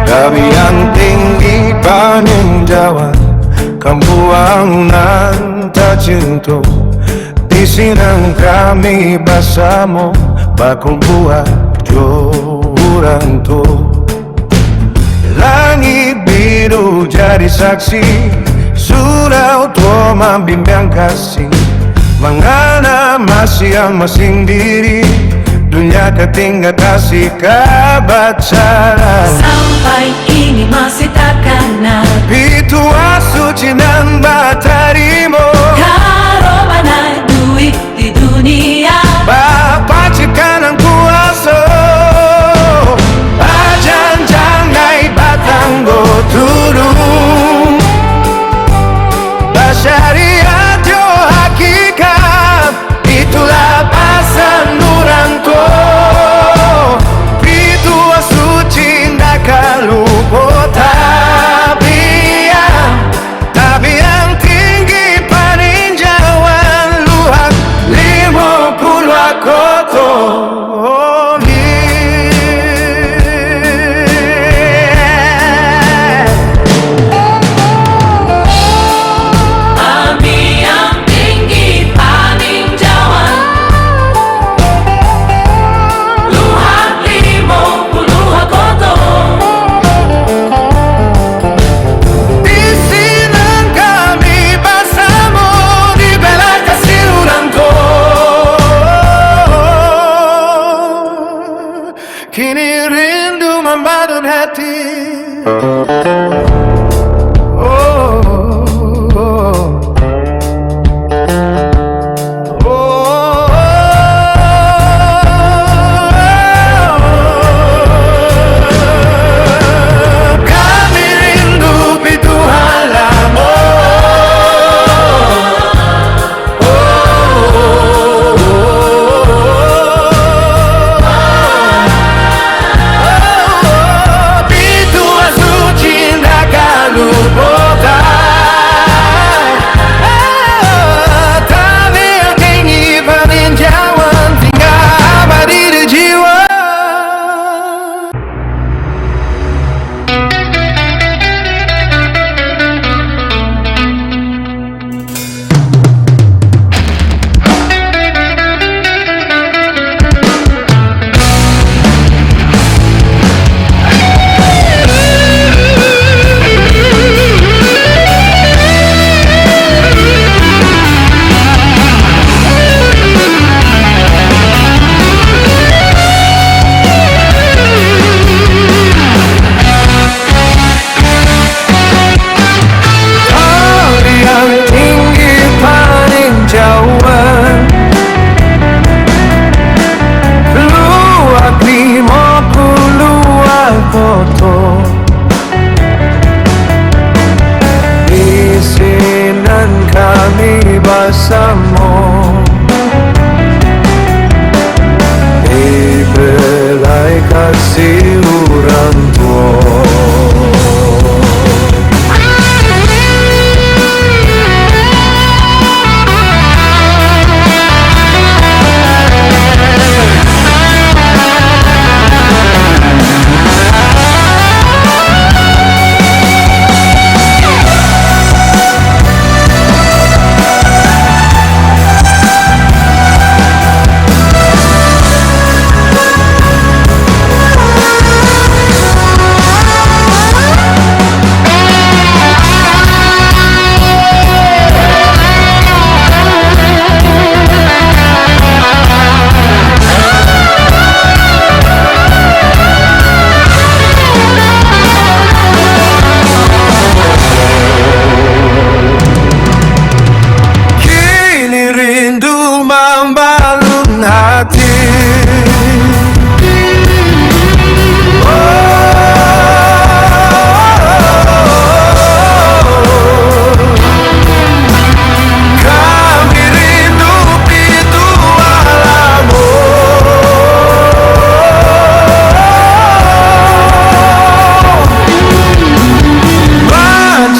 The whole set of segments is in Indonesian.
Kami yang tinggi paninjauan, kampuangan tak cinta. Di sini kami bersama bakul buat jurang tu. Langit biru jadi saksi, surau tua membimbing kasih. Mengana masih yang masing diri, dunia ketinggal kasih kebacaran. Sampai ini masih tak kenal Pitua suci nan batarimo, karo mana duit di dunia. Bapa ciptaan kuasa, Bajanjang naik batanggo turun. Basyariat yo hakikat, itulah pasan nuranto. Pitua suci ndak kalupota.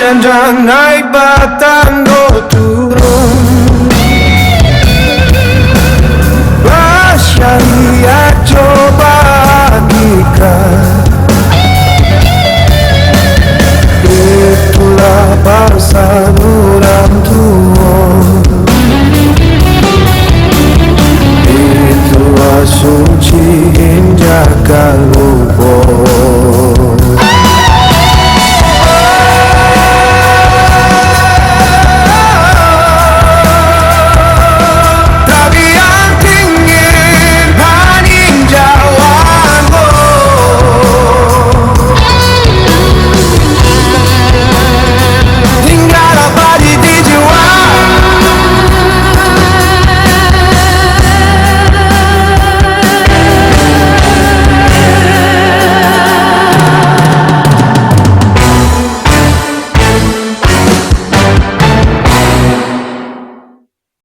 Sepanjang naik batang go turun, syariat coba bagikan